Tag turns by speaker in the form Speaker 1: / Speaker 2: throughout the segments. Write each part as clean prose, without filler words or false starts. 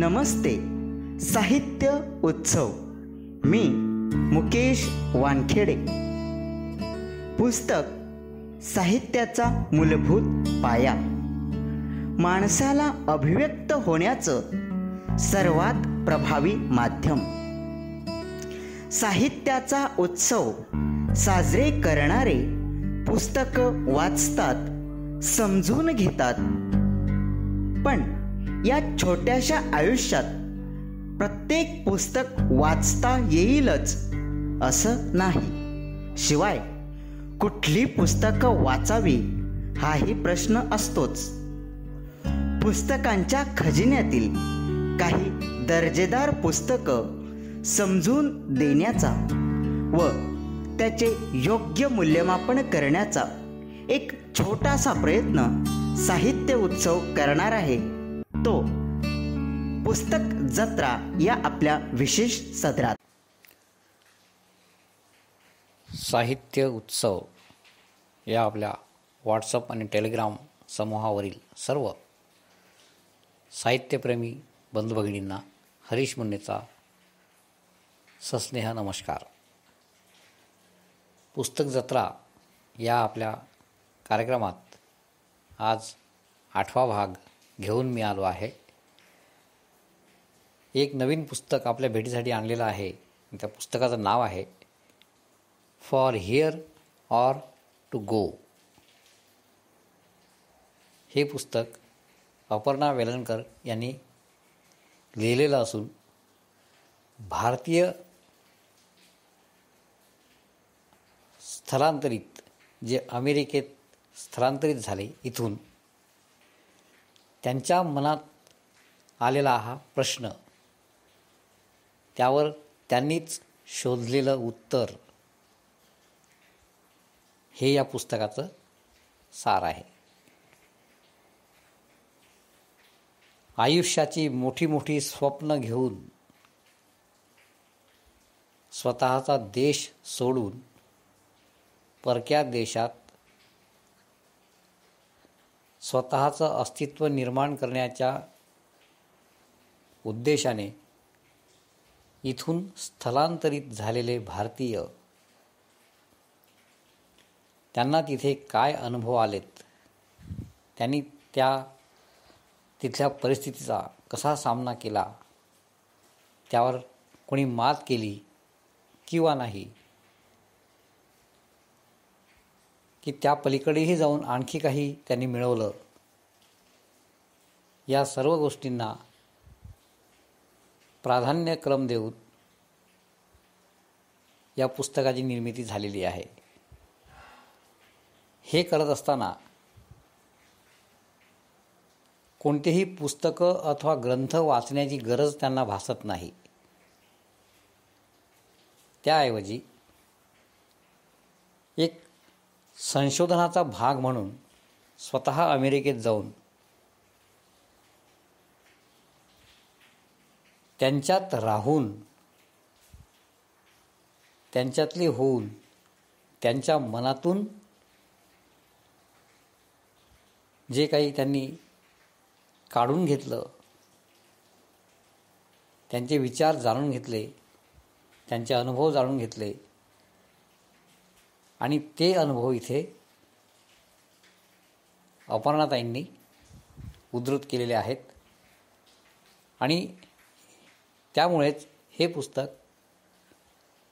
Speaker 1: नमस्ते. साहित्य उत्सव. मी मुकेश वानखेडे. पुस्तक साहित्याचा मूलभूत पाया. माणसाला अभिव्यक्त होण्याचं सर्वात प्रभावी माध्यम. साहित्याचा उत्सव साजरे करणारे पुस्तकं वाचतात, समजून घेतात. पण या छोट्याशा आयुष्यात प्रत्येक पुस्तक वाचता येईलच असं नाही. शिवाय कुठली पुस्तकं वाचावी हाही प्रश्न असतोच. पुस्तकांच्या खजिन्यातील काही दर्जेदार पुस्तकं समजून देण्याचा व त्याचे योग्य मूल्यमापन करण्याचा एक छोटासा प्रयत्न साहित्य उत्सव करणार आहे. तो पुस्तक जत्रा या आपल्या विशेष सदरात.
Speaker 2: साहित्य उत्सव या आपल्या व्हॉट्सअप आणि टेलिग्राम समूहावरील सर्व साहित्यप्रेमी बंधू भगिनींना हरीश मुन्नेचा सस्नेह नमस्कार. पुस्तक जत्रा या आपल्या कार्यक्रमात आज 8वा भाग घेऊन मी आलो आहे. एक नवीन पुस्तक आपल्या भेटीसाठी आणलेलं आहे. त्या पुस्तकाचं नाव आहे for here or to go. हे पुस्तक अपर्णा वेलणकर यांनी लिहिलेलं असून भारतीय स्थलांतरित जे अमेरिकेत स्थलांतरित झाले इथून त्यांच्या मनात आलेला हा प्रश्न, त्यावर त्यांनीच शोधलेलं उत्तर हे या पुस्तकाचं सार आहे. आयुष्याची मोठी मोठी स्वप्न घेऊन स्वतःचा देश सोडून परक्या देशात स्वतःचं अस्तित्व निर्माण करण्याच्या उद्देशाने इथून स्थलांतरित झालेले भारतीय, त्यांना तिथे काय अनुभव आलेत, त्यांनी तिथल्या परिस्थितीचा कसा सामना केला, त्यावर कोणी मात केली किंवा नाही, की त्या पलीकडेही जाऊन आणखी काही त्यांनी मिळवलं, या सर्व गोष्टींना प्राधान्यक्रम देऊन या पुस्तकाची निर्मिती झालेली आहे. हे करत असताना कोणतेही पुस्तकं अथवा ग्रंथ वाचण्याची गरज त्यांना भासत नाही. त्याऐवजी एक संशोधनाचा भाग म्हणून स्वतः अमेरिकेत जाऊन त्यांच्यात राहून, त्यांच्यातले होऊन, त्यांच्या मनातून जे काही त्यांनी काढून घेतलं, त्यांचे विचार जाणून घेतले, त्यांचे अनुभव जाणून घेतले आणि ते अनुभव इथे अपर्णाताईंनी उद्धृत केलेले आहेत. आणि त्यामुळेच हे पुस्तक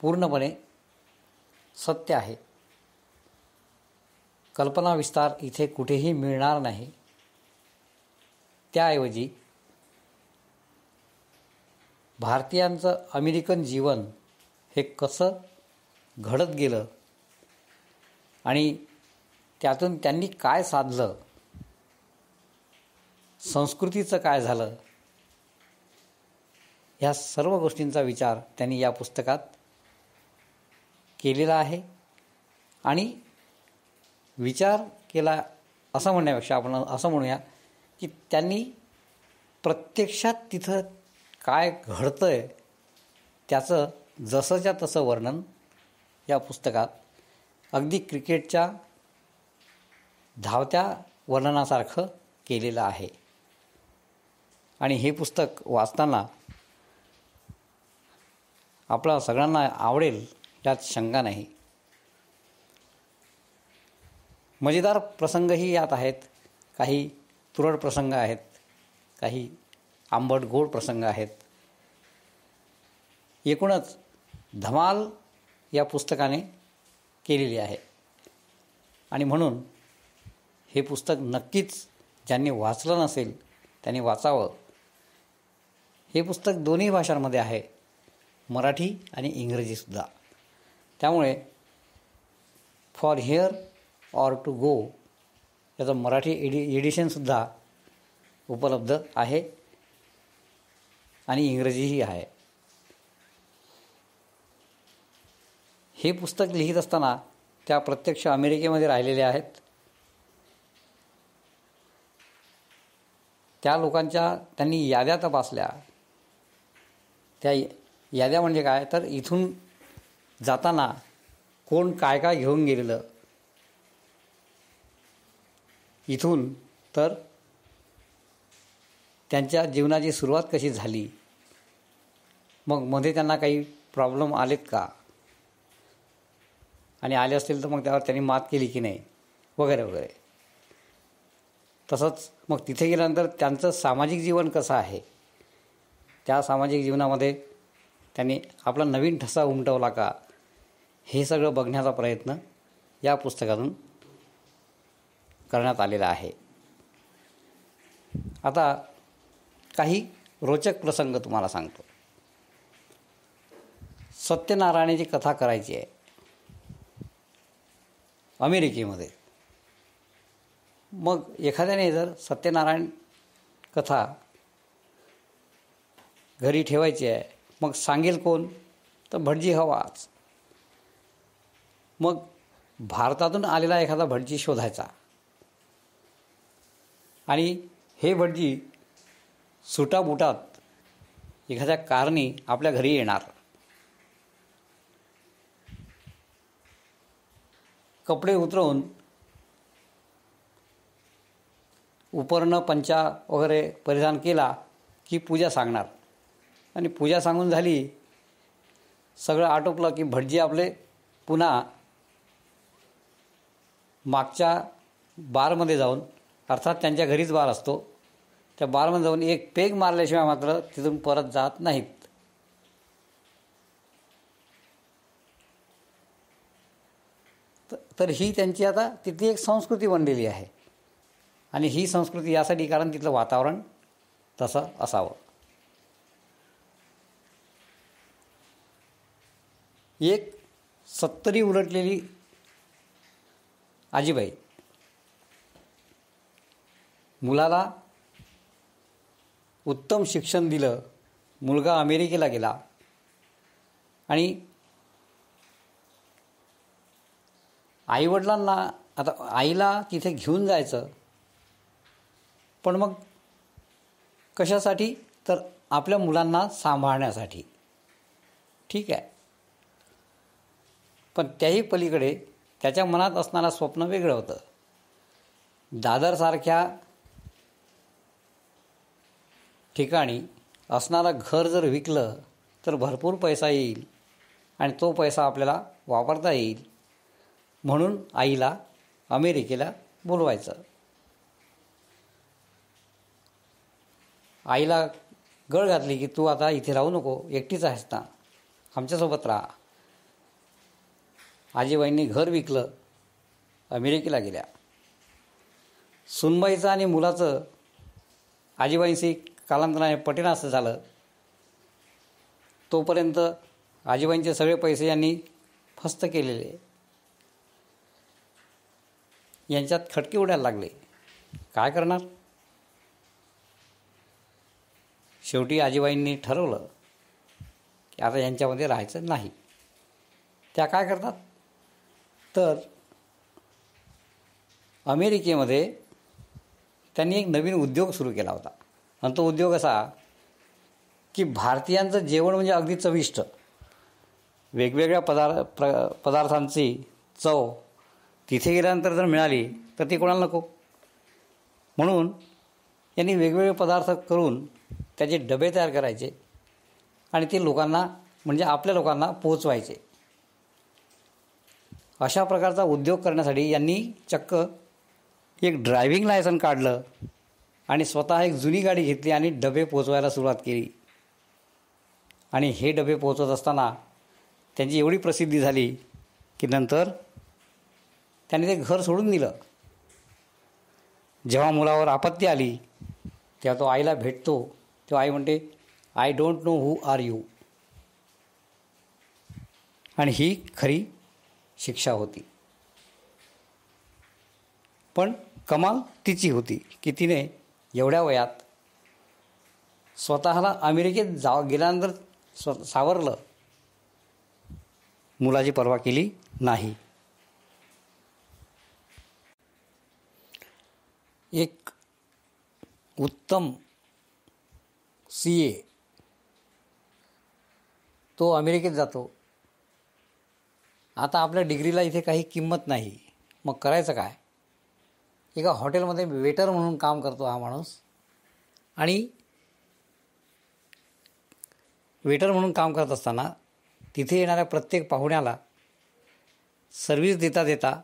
Speaker 2: पूर्णपणे सत्य आहे. कल्पना विस्तार इथे कुठेही मिळणार नाही. त्याऐवजी भारतीयांचं अमेरिकन जीवन हे कसं घडत गेलं आणि त्यातून त्यांनी काय साधलं, संस्कृतीचं काय झालं, ह्या सर्व गोष्टींचा विचार त्यांनी या पुस्तकात केलेला आहे. आणि विचार केला असं म्हणण्यापेक्षा आपण असं म्हणूया की त्यांनी प्रत्यक्षात तिथं काय घडतंय त्याचं जसंच्या तसं वर्णन या पुस्तकात अगदी क्रिकेटच्या धावत्या वर्णनासारखं केलेलं आहे. आणि हे पुस्तक वाचताना आपला सगळ्यांना आवडेल यात शंका नाही. मजेदार प्रसंगही यात आहेत, काही तुरट प्रसंग आहेत, काही आंबट गोड प्रसंग आहेत. एकूणच धमाल या पुस्तकाने केलेली आहे आणि म्हणून हे पुस्तक नक्कीच ज्यांनी वाचलं नसेल त्यांनी वाचावं. हे पुस्तक दोन्ही भाषांमध्ये आहे, मराठी आणि इंग्रजीसुद्धा. त्यामुळे for here or to go याचं मराठी एडिशनसुद्धा उपलब्ध आहे आणि इंग्रजीही आहे. हे पुस्तक लिहित असताना त्या प्रत्यक्ष अमेरिकेमध्ये राहिलेल्या आहेत. त्या लोकांच्या त्यांनी याद्या तपासल्या. त्या याद्या म्हणजे काय, तर इथून जाताना कोण काय काय घेऊन गेलेलं, इथून तर त्यांच्या जीवनाची सुरुवात कशी झाली, मग मध्ये त्यांना काही प्रॉब्लेम आलेत का, आणि आले असतील तर मग त्यावर त्यांनी मात केली की नाही, वगैरे वगैरे. तसंच मग तिथे गेल्यानंतर त्यांचं सामाजिक जीवन कसं आहे, त्या सामाजिक जीवनामध्ये त्यांनी आपला नवीन ठसा उमटवला का, हे सगळं बघण्याचा प्रयत्न या पुस्तकातून करण्यात आलेला आहे. आता काही रोचक प्रसंग तुम्हाला सांगतो. सत्यनारायणाची कथा करायची आहे अमेरिकेमध्ये. मग एखाद्याने जर सत्यनारायण कथा घरी ठेवायची आहे, मग सांगेल कोण, तर भटजी हवाच. मग भारतातून आलेला एखादा भटजी शोधायचा आणि हे भटजी सुटाबुटात एखाद्या कारणी आपल्या घरी येणार. कपडे उतरवून उपरणं पंचा वगैरे परिधान केला की पूजा सांगणार, आणि पूजा सांगून झाली, सगळं आटोपलं की भटजी आपले पुन्हा मागच्या बारमध्ये जाऊन, अर्थात त्यांच्या घरीच बार असतो, त्या बारमध्ये जाऊन एक पेग मारल्याशिवाय मात्र तिथून परत जात नाहीत. तर ही त्यांची आता तिथली एक संस्कृती बनलेली आहे. आणि ही संस्कृती यासाठी कारण तिथलं वातावरण तसं असावं. एक 70 उलटलेली आजीबाई मुलाला उत्तम शिक्षण दिलं, मुलगा अमेरिकेला गेला आणि आईवडिलांना, आता आईला तिथे घेऊन जायचं, पण मग कशासाठी, तर आपल्या मुलांना सांभाळण्यासाठी. ठीक आहे, पण त्याही पलीकडे त्याच्या मनात असणारं स्वप्न वेगळं होतं. दादरसारख्या ठिकाणी असणारं घर जर विकलं तर भरपूर पैसा येईल आणि तो पैसा आपल्याला वापरता येईल, म्हणून आईला अमेरिकेला बोलवायचं. आईला गळ घातली की तू आता इथे राहू नको, एकटीच आहेस ना, आमच्यासोबत राहा. आजीबाईंनी घर विकलं, अमेरिकेला गेल्या. सुनबाईचं आणि मुलाचं आजीबाईंशी कालांतराने पटेना असं झालं. तोपर्यंत आजीबाईंचे सगळे पैसे यांनी फस्त केलेले. यांच्यात खटके उडायला लागले. काय करणार? शेवटी आजीबाईंनी ठरवलं की आता यांच्यामध्ये राहायचं नाही. त्या काय करतात, तर अमेरिकेमध्ये त्यांनी एक नवीन उद्योग सुरू केला होता. आणि तो उद्योग असा की भारतीयांचं जेवण म्हणजे अगदी चविष्ट, वेगवेगळ्या पदार्थांची चव तिथे गेल्यानंतर जर मिळाली तर ती कोणाला नको, म्हणून यांनी वेगवेगळे पदार्थ करून त्याचे डबे तयार करायचे आणि ते लोकांना म्हणजे आपल्या लोकांना पोहोचवायचे. अशा प्रकारचा उद्योग करण्यासाठी यांनी चक्क एक ड्रायव्हिंग लायसन काढलं आणि स्वतः एक जुनी गाडी घेतली आणि डबे पोचवायला सुरुवात केली. आणि हे डबे पोचवत असताना त्यांची एवढी प्रसिद्धी झाली की नंतर त्यांनी ते घर सोडून दिलं. जेव्हा मुलावर आपत्ती आली तेव्हा तो आईला भेटतो, तेव्हा आई म्हणते, I don't know who are you. आणि ही खरी शिक्षा होती. पण कमाल तिची होती की तिने एवढ्या वयात स्वतःला अमेरिकेत गेल्यानंतर सावरलं, मुलाची पर्वा केली नाही. एक उत्तम CA तो अमेरिकेत जातो. आता आपल्या डिग्रीला इथे काही किंमत नाही, मग करायचं काय? एका हॉटेलमध्ये वेटर म्हणून काम करतो हा माणूस. आणि वेटर म्हणून काम करत असताना तिथे येणाऱ्या प्रत्येक पाहुण्याला सर्व्हिस देता देता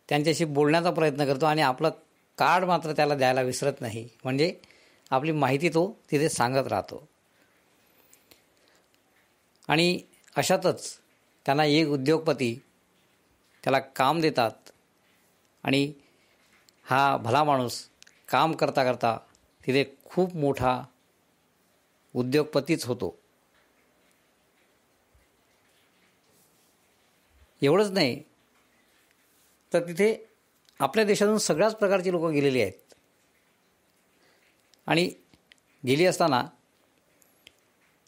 Speaker 2: त्यांच्याशी बोलण्याचा प्रयत्न करतो आणि आपलं कार्ड मात्र त्याला द्यायला विसरत नाही. म्हणजे आपली माहिती तो तिथे सांगत राहतो. आणि अशातच त्यांना एक उद्योगपती त्याला काम देतात आणि हा भला माणूस काम करता करता तिथे खूप मोठा उद्योगपतीच होतो. एवढंच नाही तर तिथे आपल्या देशातून सगळ्याच प्रकारची लोकं गेलेली आहेत. आणि गेली असताना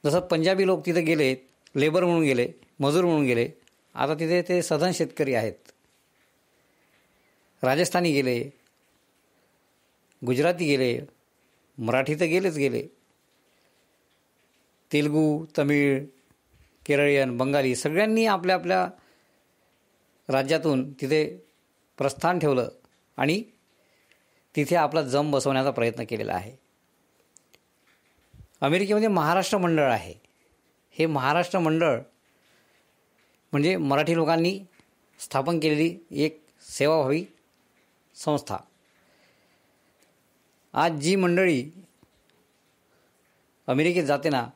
Speaker 2: जसं पंजाबी लोक तिथे गेले, लेबर म्हणून गेले, मजूर म्हणून गेले, आता तिथे ते सधन शेतकरी आहेत. राजस्थानी गेले, गुजराती गेले, मराठी तर गेलेच गेले, तेलुगू, तमिळ, केरळियन, बंगाली सगळ्यांनी आपल्या आपल्या राज्यातून तिथे प्रस्थान ठेवलं आणि तिथे आपला जम बसवण्याचा प्रयत्न केलेला आहे. अमेरिकेमध्ये महाराष्ट्र मंडळ आहे. हे महाराष्ट्र मंडळ म्हणजे मराठी लोकांनी स्थापन केलेली एक सेवाभावी संस्था. आज जी मंडळी अमेरिकेत जाते ना,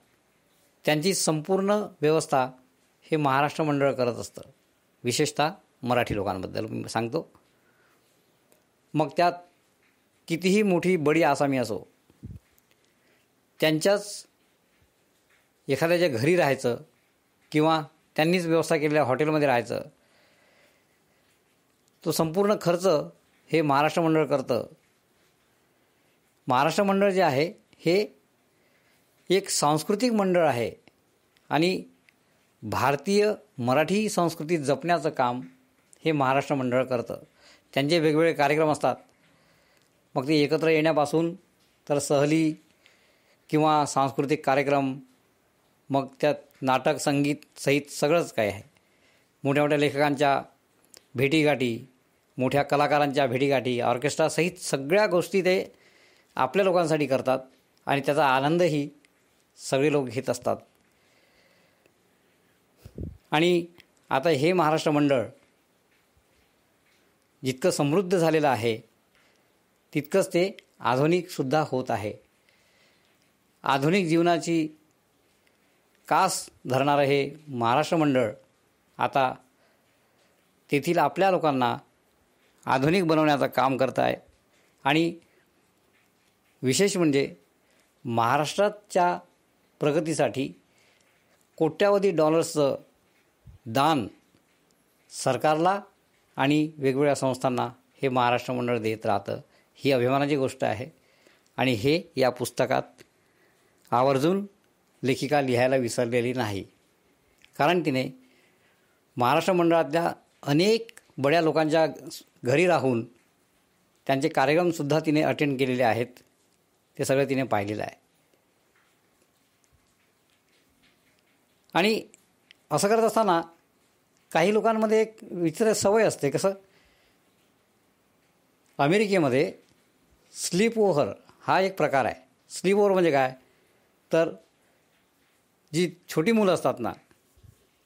Speaker 2: त्यांची संपूर्ण व्यवस्था हे महाराष्ट्र मंडळ करत असतं. विशेषतः मराठी लोकांबद्दल मी सांगतो. मग त्यात कितीही मोठी बडी आसामी असो, त्यांच्याच एखाद्याच्या घरी राहायचं किंवा त्यांनीच व्यवस्था केलेल्या हॉटेलमध्ये राहायचं, तो संपूर्ण खर्च हे महाराष्ट्र मंडळ करतं. महाराष्ट्र मंडळ जे आहे हे एक सांस्कृतिक मंडळ आहे आणि भारतीय मराठी संस्कृती जपण्याचं काम हे महाराष्ट्र मंडळ करतं. त्यांचे वेगवेगळे कार्यक्रम असतात. मग ते एकत्र येण्यापासून तर सहली किंवा सांस्कृतिक कार्यक्रम, मग त्यात नाटक, संगीत सहित सगळंच काय आहे. मोठ्या मोठ्या लेखकांच्या भेटीगाठी, मोठ्या कलाकारांच्या भेटीगाठी, ऑर्केस्ट्रासहित सगळ्या गोष्टी ते आपल्या लोकांसाठी करतात आणि त्याचा आनंदही सगळे लोक घेत असतात. आणि आता हे महाराष्ट्र मंडळ जितकं समृद्ध झालेलं आहे तितकंच ते आधुनिकसुद्धा होत आहे. आधुनिक जीवनाची कास धरणारं हे महाराष्ट्र मंडळ आता तेथील आपल्या लोकांना आधुनिक बनवण्याचं काम करत आहे. आणि विशेष म्हणजे महाराष्ट्राच्या प्रगतीसाठी कोट्यावधी डॉलर्सचं दान सरकारला आणि वेगवेगळ्या संस्थांना हे महाराष्ट्र मंडळ देत राहतं. ही अभिमानाची गोष्ट आहे आणि हे या पुस्तकात आवर्जून लेखिका लिहायला विसरलेली नाही. कारण तिने महाराष्ट्र मंडळातल्या अनेक बड्या लोकांच्या घरी राहून त्यांचे कार्यक्रमसुद्धा तिने अटेंड केलेले आहेत. ते सगळं तिने पाहिलेलं आहे. आणि असं करत असताना काही लोकांमध्ये एक विचित्र सवय असते. कसं, अमेरिकेमध्ये स्लीप ओव्हर हा एक प्रकार आहे. स्लीप ओव्हर म्हणजे काय? तर जी छोटी मुलं असतात ना,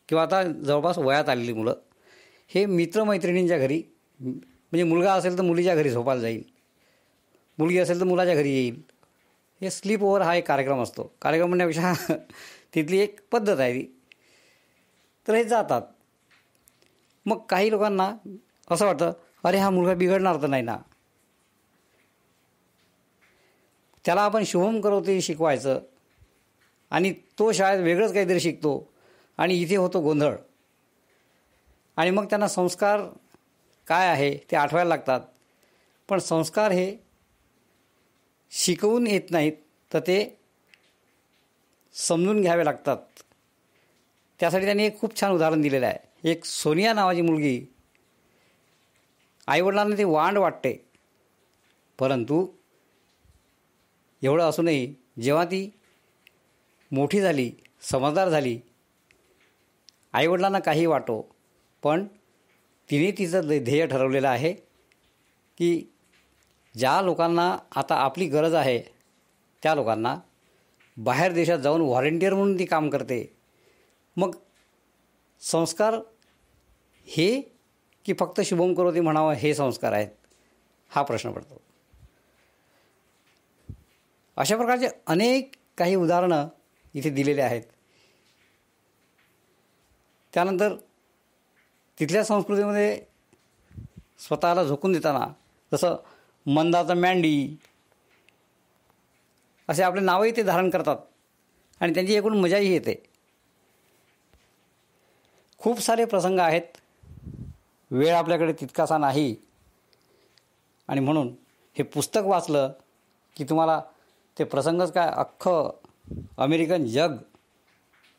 Speaker 2: किंवा आता जवळपास वयात आलेली मुलं, हे मित्रमैत्रिणींच्या घरी, म्हणजे मुलगा असेल तर मुलीच्या घरी झोपायला जाईल, मुलगी असेल तर मुलाच्या घरी येईल. हे स्लीप ओव्हर हा एक कार्यक्रम असतो. कार्यक्रम म्हणण्यापेक्षा तिथली एक पद्धत आहे ती. तर हे जातात. मग काही लोकांना असं वाटतं, अरे हा मुलगा बिघडणार तर नाही ना, त्याला आपण शुभम करोती शिकवायचं आणि तो शाळेत वेगळंच काहीतरी शिकतो आणि इथे होतो गोंधळ. आणि मग त्यांना संस्कार काय आहे ते आठवायला लागतात. पण संस्कार हे शिकवून येत नाहीत, तर ते समजून घ्यावे लागतात. त्यासाठी त्यांनी एक खूप छान उदाहरण दिलेलं आहे. एक सोनिया नावाची मुलगी, आईवडिलांना ती वांड वाटते, परंतु एवढं असूनही जेव्हा ती मोठी झाली, समजदार झाली, आईवडिलांना काही वाटो, पण तिने तिचं ध्येय ठरवलेलं आहे की ज्या लोकांना आता आपली गरज आहे त्या लोकांना बाहेर देशात जाऊन व्हॉलेंटिअर म्हणून ती काम करते. मग संस्कार हे की फक्त शुभम करोती म्हणावं हे संस्कार आहेत, हा प्रश्न पडतो. अशा प्रकारचे अनेक काही उदाहरणं इथे दिलेले आहेत. त्यानंतर तिथल्या संस्कृतीमध्ये स्वतःला झोकून देताना, जसं मंदाचा मँडी असे आपले नावही ते धारण करतात आणि त्यांची एकूण मजाही येते. खूप सारे प्रसंग आहेत, वेळ आपल्याकडे तितकासा नाही, आणि म्हणून हे पुस्तक वाचलं की तुम्हाला ते प्रसंगच काय अख्खं अमेरिकन जग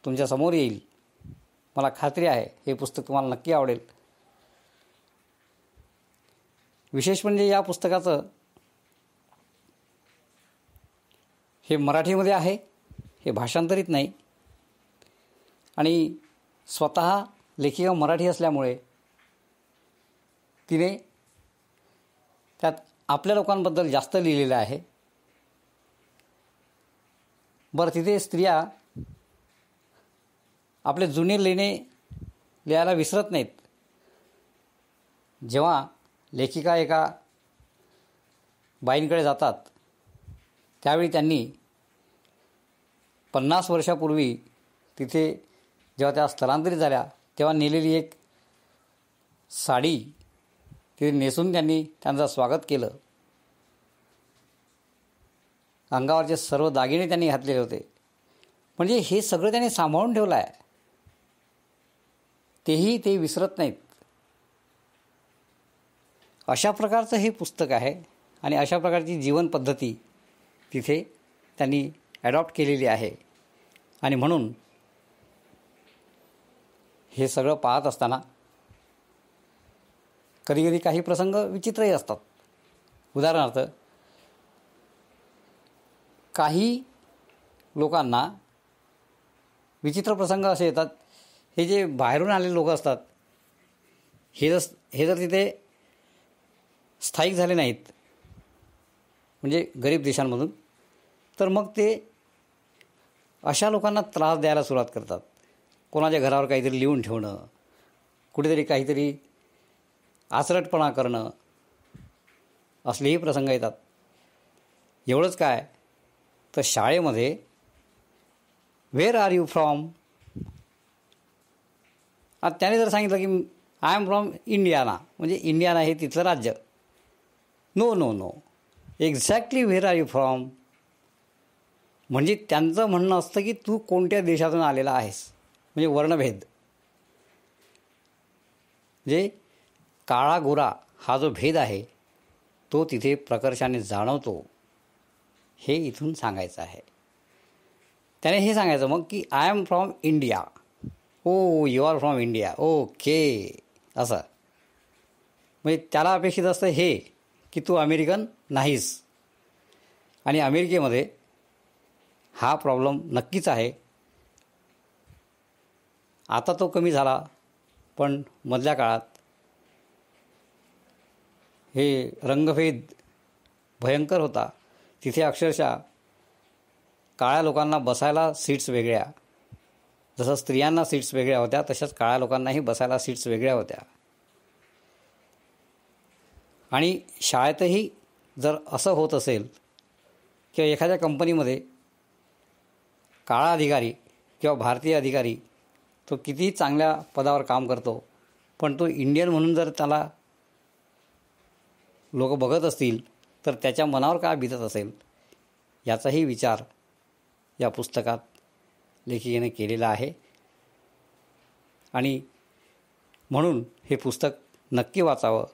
Speaker 2: तुमच्यासमोर येईल. मला खात्री आहे हे पुस्तक तुम्हाला नक्की आवडेल. विशेष म्हणजे या पुस्तकाचं हे मराठीमध्ये आहे, हे भाषांतरित नाही, आणि स्वतः लेखिका मराठी असल्यामुळे तिने त्यात आपल्या लोकांबद्दल जास्त लिहिलेलं आहे. बरं, तिथे स्त्रिया आपले जुने लेणे लिहायला विसरत नाहीत. जेव्हा लेखिका एका बाईंकडे जातात त्यावेळी त्यांनी 50 वर्षापूर्वी तिथे जेव्हा त्या स्थलांतरित झाल्या तेव्हा नेलेली एक साडी ती नेसून त्यांनी त्यांचं स्वागत केलं. अंगावरचे सर्व दागिने त्यांनी घातलेले होते. म्हणजे हे सगळं त्यांनी सांभाळून ठेवलं आहे, तेही ते विसरत नाहीत. अशा प्रकारचं हे पुस्तक आहे आणि अशा प्रकारची जीवनपद्धती तिथे त्यांनी ॲडॉप्ट केलेली आहे. आणि म्हणून हे सगळं पाहत असताना कधीकधी काही प्रसंग विचित्रही असतात. उदाहरणार्थ, काही लोकांना विचित्र प्रसंग असे येतात, हे जे बाहेरून आलेले लोक असतात हे जर तिथे स्थायिक झाले नाहीत, म्हणजे गरीब देशांमधून, तर मग ते अशा लोकांना त्रास द्यायला सुरुवात करतात. कोणाच्या घरावर काहीतरी लिहून ठेवणं, कुठेतरी काहीतरी आचरटपणा करणं, असलेही प्रसंग येतात. एवढंच काय, तर शाळेमध्ये वेअर आर यू फ्रॉम, आता त्याने जर सांगितलं की आय एम फ्रॉम इंडियाना, म्हणजे इंडियाना हे तिथलं राज्य, no no no, exactly where are you from, म्हणजे त्यांचं म्हणणं असतं की तू कोणत्या देशातून आलेला आहेस, म्हणजे वर्णभेद. म्हणजे काळा गोरा हा जो भेद आहे तो तिथे प्रकर्षाने जाणवतो, हे इथून सांगायचं आहे. त्याने हे सांगायचं मग की I am from India, oh you are from India, okay, असं. म्हणजे त्याला अपेक्षित असतं हे की तू अमेरिकन नाहीस. आणि अमेरिकेमध्ये हा प्रॉब्लेम नक्कीच आहे. आता तो कमी झाला, पण मधल्या काळात हे रंगभेद भयंकर होता. तिथे अक्षरशः काळ्या लोकांना बसायला सीट्स वेगळ्या, जसं स्त्रियांना सीट्स वेगळ्या होत्या तशाच काळ्या लोकांनाही बसायला सीट्स वेगळ्या होत्या. आणि शाळेतही जर असं होत असेल किंवा एखाद्या कंपनीमध्ये काळा अधिकारी किंवा भारतीय अधिकारी तो कितीही चांगल्या पदावर काम करतो, पण तो इंडियन म्हणून जर त्याला लोक बघत असतील तर त्याच्या मनावर काय बितत असेल याचाही विचार या पुस्तकात लेखिकेने केलेला आहे. आणि म्हणून हे पुस्तक नक्की वाचावं.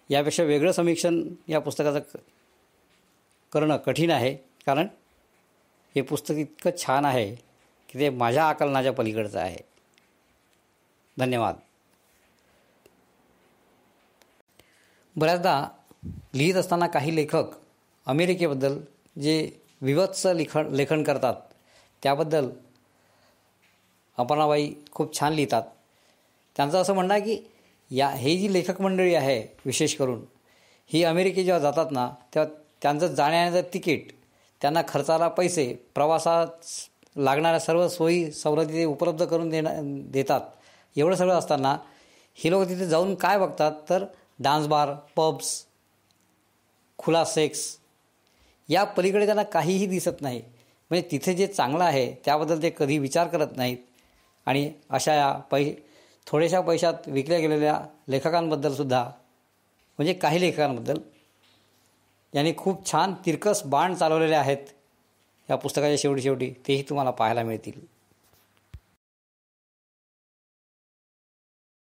Speaker 2: यापेक्षा वेगळं समीक्षण या पुस्तकाचं करणं कठीण आहे, कारण हे पुस्तक इतकं छान आहे की ते माझ्या आकलनाच्या पलीकडचं आहे. धन्यवाद. बऱ्याचदा लिहित असताना काही लेखक अमेरिकेबद्दल जे विवत्स लेखन करतात त्याबद्दल अपर्णाबाई खूप छान लिहितात. त्यांचं असं म्हणणं आहे की हे जी लेखक मंडळी आहे विशेष करून ही अमेरिकेत जेव्हा जातात ना तेव्हा त्यांचं जाण्याचं तिकीट, त्यांना खर्चाला पैसे, प्रवासात लागणाऱ्या सर्व सोयी सवलती ते उपलब्ध करून देतात. एवढं सगळं असताना ही लोक तिथे जाऊन काय बघतात तर डान्स बार, पब्स, खुला सेक्स या पलीकडे त्यांना काहीही दिसत नाही. म्हणजे तिथे जे चांगलं आहे त्याबद्दल ते कधी विचार करत नाहीत. आणि अशा या थोड्याशा पैशात विकल्या गेलेल्या लेखकांबद्दलसुद्धा, म्हणजे काही लेखकांबद्दल यांनी खूप छान तिरकस बाण चालवलेले आहेत या पुस्तकाच्या शेवटी तेही तुम्हाला पाहायला मिळतील.